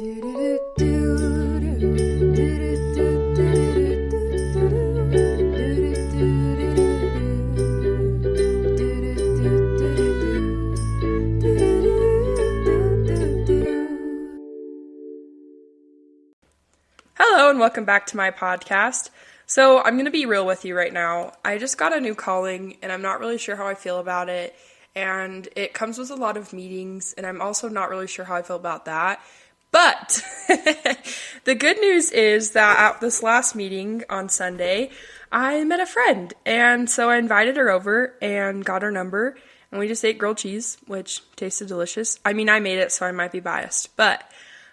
Hello and welcome back to my podcast. So I'm going to be real with you right now. I just got a new calling and I'm not really sure how I feel about it. And it comes with a lot of meetings and I'm also not really sure how I feel about that. But the good news is that at this last meeting on Sunday, I met a friend. And so I invited her over and got her number. And we just ate grilled cheese, which tasted delicious. I mean, I made it, so I might be biased. But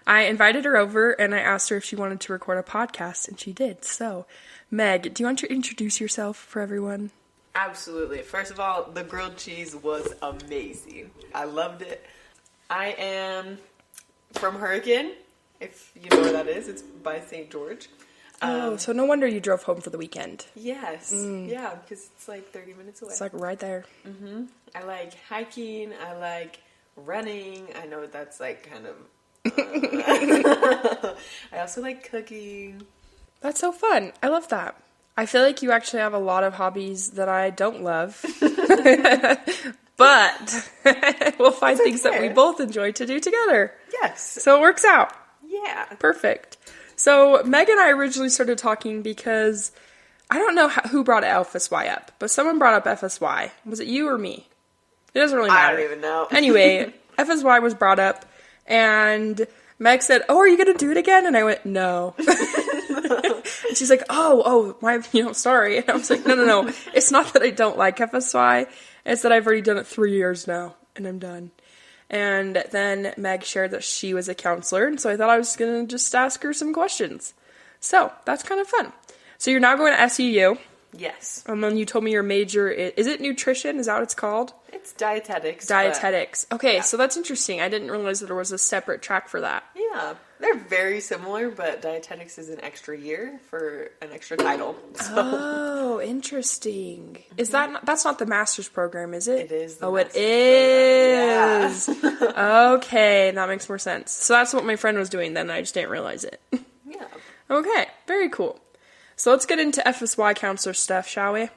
I invited her over and I asked her if she wanted to record a podcast, and she did. So, Meg, do you want to introduce yourself for everyone? Absolutely. First of all, the grilled cheese was amazing. I loved it. I am from Hurricane, if you know where that is. It's by St. George. So no wonder you drove home for the weekend. Yes. Yeah, because it's like 30 minutes away. It's like right there. Mm-hmm. I like hiking. I like running. I know that's like kind of... I also like cooking. That's so fun. I love that. I feel like you actually have a lot of hobbies that I don't love. But we'll find things that we both enjoy to do together. Yes. So it works out. Yeah. Perfect. So Meg and I originally started talking because I don't know who brought FSY up, but someone brought up FSY. Was it you or me? It doesn't really matter. I don't even know. Anyway, FSY was brought up. And Meg said, "Oh, are you going to do it again?" And I went, "No." And she's like, oh, sorry. And I was like, no. It's not that I don't like FSY. It's that I've already done it 3 years now, and I'm done. And then Meg shared that she was a counselor, and so I thought I was going to just ask her some questions. So, that's kind of fun. So you're now going to SUU. Yes. And then you told me your major is it nutrition? Is that what it's called? It's dietetics. Dietetics. Okay, yeah. So that's interesting. I didn't realize that there was a separate track for that. Yeah. They're very similar, but dietetics is an extra year for an extra title. So. Oh, interesting. Is that's not the master's program, is it? It is. It is. Yeah. Okay, that makes more sense. So that's what my friend was doing then. I just didn't realize it. Yeah. Okay, very cool. So let's get into FSY counselor stuff, shall we?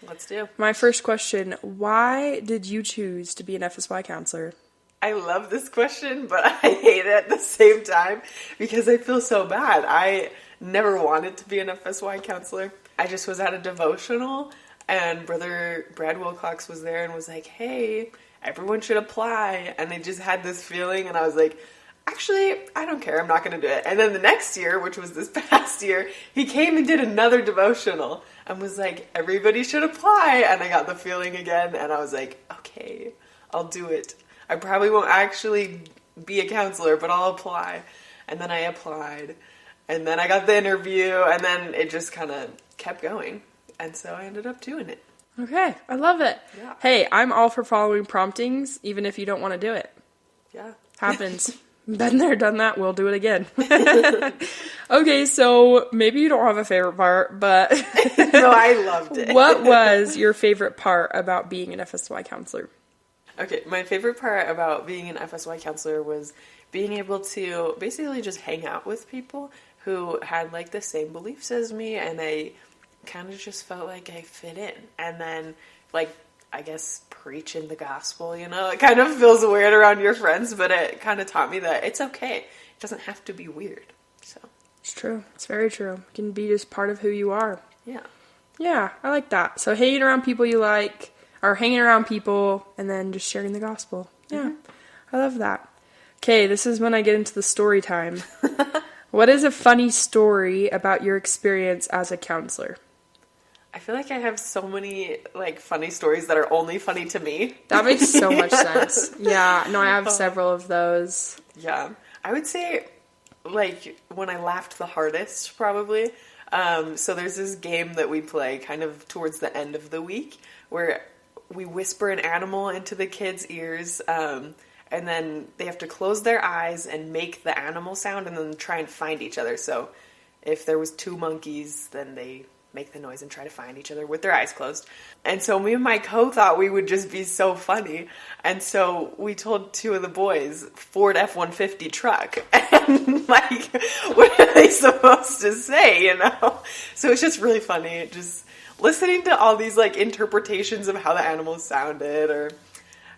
Let's do. My first question, why did you choose to be an FSY counselor? I love this question, but I hate it at the same time because I feel so bad. I never wanted to be an FSY counselor. I just was at a devotional and Brother Brad Wilcox was there and was like, "Hey, everyone should apply." And I just had this feeling and I was like, actually, I don't care. I'm not going to do it. And then the next year, which was this past year, he came and did another devotional and was like, "Everybody should apply." And I got the feeling again. And I was like, okay, I'll do it. I probably won't actually be a counselor, but I'll apply. And then I applied. And then I got the interview. And then it just kind of kept going. And so I ended up doing it. Okay, I love it. Yeah. Hey, I'm all for following promptings, even if you don't want to do it. Yeah. Happens. Been there, done that, we'll do it again. Okay, so maybe you don't have a favorite part, but... No, I loved it. What was your favorite part about being an FSY counselor? Okay, my favorite part about being an FSY counselor was being able to basically just hang out with people who had like the same beliefs as me, and I kind of just felt like I fit in. And then, like, I guess preaching the gospel, it kind of feels weird around your friends, but it kind of taught me that it's okay. It doesn't have to be weird. So It's true. It's very true. It can be just part of who you are. Yeah. Yeah, I like that. So hanging around people you like, or hanging around people, and then just sharing the gospel. Yeah, I love that. Okay, this is when I get into the story time. What is a funny story about your experience as a counselor? I feel like I have so many, funny stories that are only funny to me. That makes so much sense. Yeah, no, I have several of those. Yeah. I would say, when I laughed the hardest, probably. So there's this game that we play kind of towards the end of the week where we whisper an animal into the kids' ears, and then they have to close their eyes and make the animal sound and then try and find each other. So if there was 2 monkeys, then they make the noise and try to find each other with their eyes closed. And so me and my co thought we would just be so funny. And so we told two of the boys, Ford F-150 truck. And like, what are they supposed to say, you know? So it's just really funny, just listening to all these like interpretations of how the animals sounded or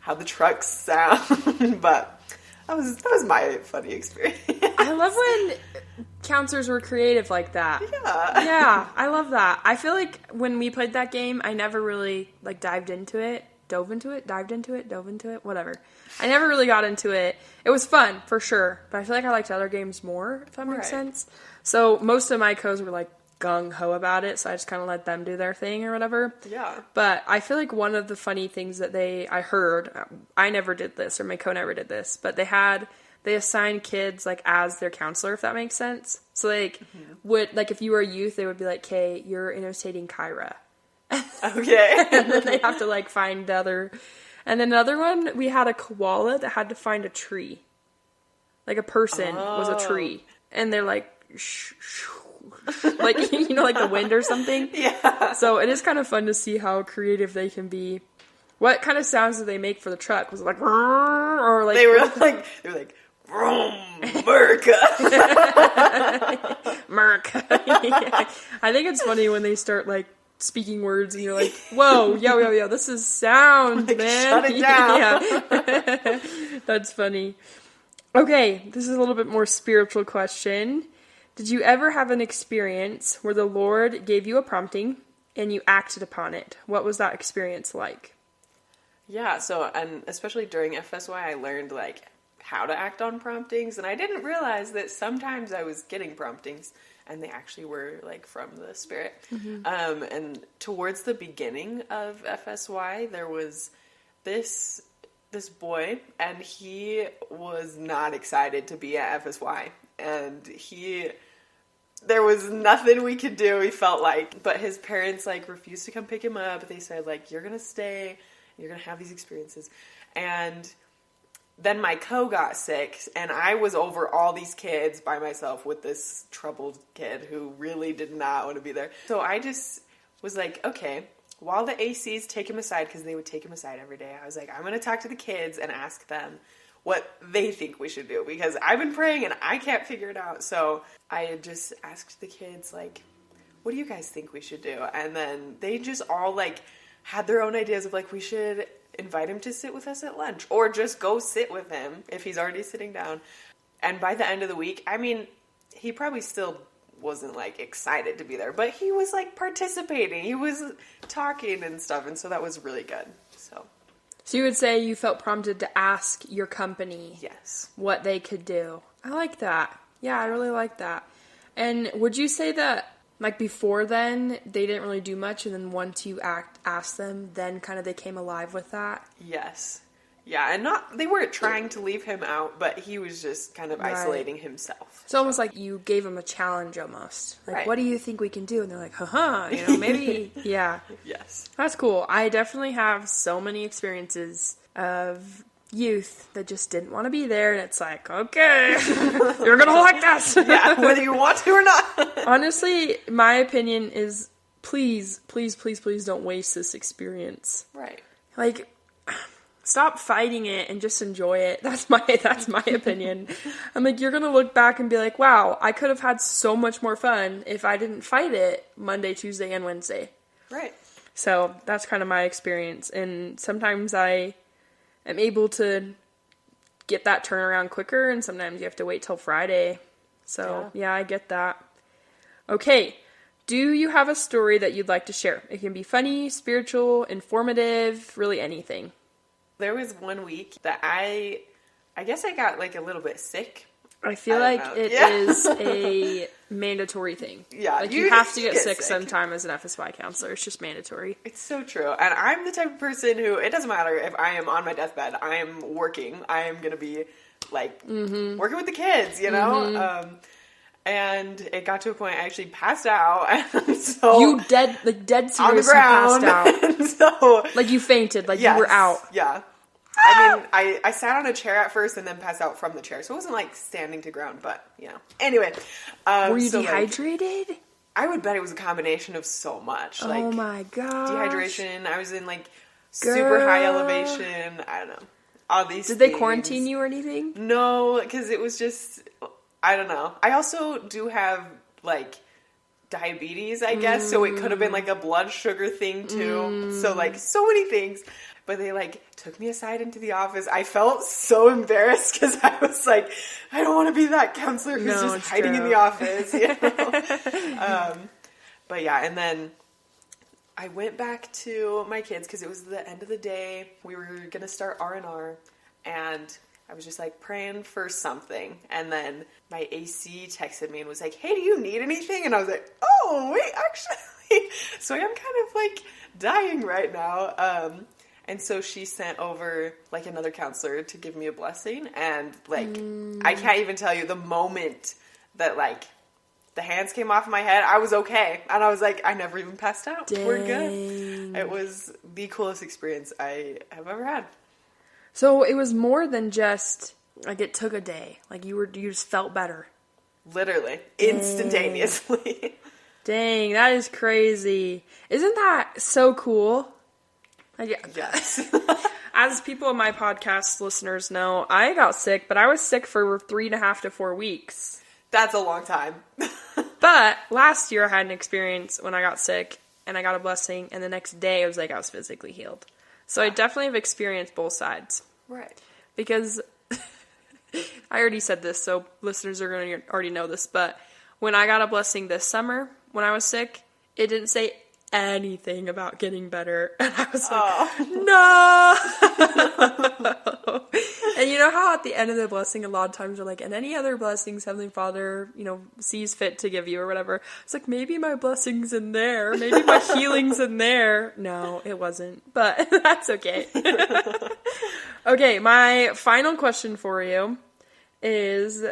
how the trucks sound. But that was my funny experience. I love when counselors were creative like that. Yeah. Yeah, I love that. I feel like when we played that game, I never really like dived into it, dove into it, whatever. I never really got into it. It was fun, for sure, but I feel like I liked other games more, if that makes sense. So most of my co's were like gung-ho about it, so I just kind of let them do their thing or whatever. Yeah. But I feel like one of the funny things that I heard, I never did this, or my co never did this, but they assigned kids, like, as their counselor, if that makes sense. So, like, if you were a youth, they would be like, okay, you're imitating Kyra. Okay. And then they have to, like, find the other. And then another one, we had a koala that had to find a tree. Like, a person was a tree. And they're like, shh, shh. Like, you know, like the wind or something. Yeah. So it is kind of fun to see how creative they can be. What kind of sounds did they make for the truck? Was it like, or like... They were like, vroom, America. America. Yeah. I think it's funny when they start, like, speaking words and you're like, whoa, yo, this is sound, like, man. shut it down. Yeah. That's funny. Okay, this is a little bit more spiritual question. Did you ever have an experience where the Lord gave you a prompting and you acted upon it? What was that experience like? Yeah, so, and especially during FSY, I learned, like, how to act on promptings, and I didn't realize that sometimes I was getting promptings, and they actually were, like, from the Spirit. Mm-hmm. And towards the beginning of FSY, there was this boy, and he was not excited to be at FSY. And there was nothing we could do, he felt like. But his parents, like, refused to come pick him up. They said, like, you're going to stay. You're going to have these experiences. And then my co got sick. And I was over all these kids by myself with this troubled kid who really did not want to be there. So I just was like, okay, while the ACs take him aside, because they would take him aside every day, I was like, I'm going to talk to the kids and ask them what they think we should do, because I've been praying and I can't figure it out. So I had just asked the kids, like, what do you guys think we should do? And then they just all, like, had their own ideas of, like, we should invite him to sit with us at lunch, or just go sit with him if he's already sitting down. And by the end of the week, I mean, he probably still wasn't, like, excited to be there, but he was, like, participating. He was talking and stuff, and so that was really good. So you would say you felt prompted to ask your company what they could do. I like that. Yeah, I really like that. And would you say that, like, before then, they didn't really do much, and then once you asked them, then kind of they came alive with that? Yes. Yeah, and they weren't trying to leave him out, but he was just kind of isolating himself. It's almost like you gave him a challenge almost. Like, what do you think we can do? And they're like, haha, you know, maybe, yeah. Yes. That's cool. I definitely have so many experiences of youth that just didn't want to be there, and it's like, okay, you're gonna like this. Yeah, whether you want to or not. Honestly, my opinion is please don't waste this experience. Right. Like, stop fighting it and just enjoy it. That's my opinion. I'm like, you're going to look back and be like, wow, I could have had so much more fun if I didn't fight it Monday, Tuesday, and Wednesday. Right. So that's kind of my experience. And sometimes I am able to get that turnaround quicker, and sometimes you have to wait till Friday. So yeah, I get that. Okay. Do you have a story that you'd like to share? It can be funny, spiritual, informative, really anything. There was one week that I guess I got, like, a little bit sick. I feel like it is a mandatory thing. Yeah. Like, you have to get sick sometime as an FSY counselor. It's just mandatory. It's so true. And I'm the type of person who, it doesn't matter if I am on my deathbed, I am working. I am going to be, like, working with the kids, you know? And it got to a point I actually passed out. And so you dead serious on the ground. Passed out. And so, like, you fainted. Like, you were out. Yeah. I mean, I sat on a chair at first and then passed out from the chair. So it wasn't, like, standing to ground, but, you know. Anyway. Were you dehydrated? I would bet it was a combination of so much. Like, oh my gosh. Dehydration. I was in like super high elevation. I don't know. All these Did things. they quarantine you or anything? No, because it was just, I don't know. I also do have like diabetes, I guess, so it could have been like a blood sugar thing too. So like so many things. But they like took me aside into the office. I felt so embarrassed because I was like, I don't want to be that counselor who's just hiding in the office. You know? But yeah, and then I went back to my kids because it was the end of the day. We were going to start R&R, and I was just like praying for something. And then my AC texted me and was like, hey, do you need anything? And I was like, oh, wait, actually. So I am kind of like dying right now. And so she sent over like another counselor to give me a blessing. And like, I can't even tell you the moment that like the hands came off my head, I was okay. And I was like, I never even passed out. Dang. We're good. It was the coolest experience I have ever had. So it was more than just like it took a day. Like you just felt better. Literally. Instantaneously. Dang, that is crazy. Isn't that so cool? Like, yes. As people of my podcast listeners know, I got sick, but I was sick for 3.5 to 4 weeks. That's a long time. But last year I had an experience when I got sick and I got a blessing, and the next day it was like I was physically healed. So I definitely have experienced both sides. Right. Because I already said this, so listeners are going to already know this, but when I got a blessing this summer when I was sick, it didn't say anything about getting better. And I was like, no! And you know how at the end of the blessing, a lot of times you're like, and any other blessings Heavenly Father, sees fit to give you or whatever. It's like, maybe my blessing's in there. Maybe my healing's in there. No, it wasn't. But that's okay. Okay, my final question for you is,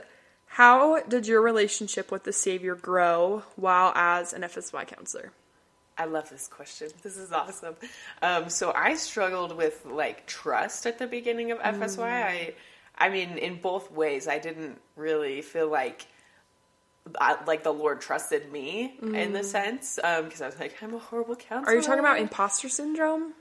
how did your relationship with the Savior grow while as an FSY counselor? I love this question. This is awesome. So I struggled with like trust at the beginning of FSY. I mean, in both ways, I didn't really feel like the Lord trusted me in the sense, because I was like, I'm a horrible counselor. Are you talking about imposter syndrome?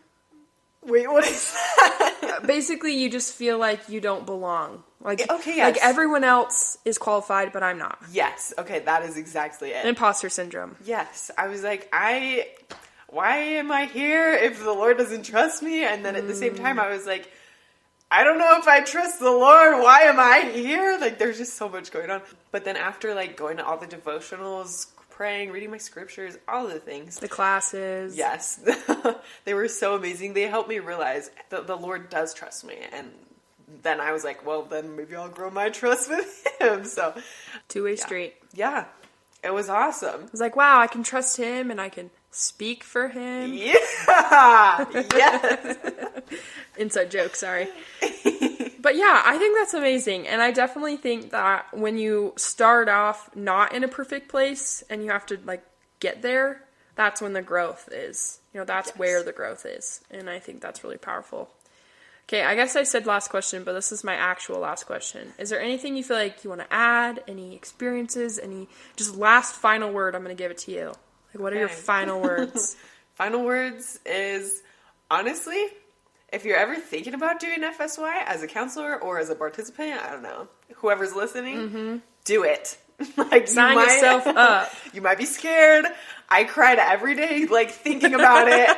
Wait, what is that? Basically, you just feel like you don't belong. Like, okay, yes. Like everyone else is qualified, but I'm not. Yes. Okay, that is exactly it. Imposter syndrome. Yes. I was like, why am I here if the Lord doesn't trust me? And then at the same time, I was like, I don't know if I trust the Lord. Why am I here? Like, there's just so much going on. But then after, like, going to all the devotionals, praying, reading my scriptures, all of the things. The classes. Yes. They were so amazing. They helped me realize that the Lord does trust me. And then I was like, well, then maybe I'll grow my trust with Him. So, two-way street. Yeah. It was awesome. I was like, wow, I can trust Him and I can speak for Him. Yeah. Yes. Inside joke, sorry. But yeah, I think that's amazing. And I definitely think that when you start off not in a perfect place and you have to like get there, that's when the growth is. That's where the growth is. And I think that's really powerful. Okay, I guess I said last question, but this is my actual last question. Is there anything you feel like you want to add? Any experiences? Any just last final word? I'm going to give it to you. Like, what are your final words? Final words is, honestly, if you're ever thinking about doing FSY as a counselor or as a participant, I don't know, whoever's listening, do it. Like, sign yourself up. You might be scared. I cried every day, like, thinking about it.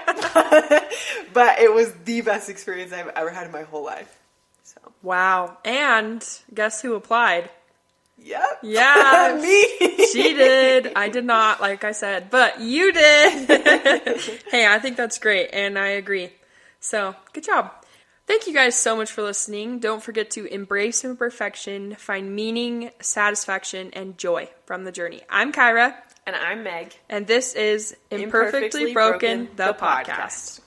But it was the best experience I've ever had in my whole life. So. Wow. And guess who applied? Yep. Yeah. Me. She did. I did not, like I said, but you did. Hey, I think that's great, and I agree. So, good job. Thank you guys so much for listening. Don't forget to embrace imperfection, find meaning, satisfaction, and joy from the journey. I'm Kyra. And I'm Meg. And this is Imperfectly Broken, the podcast.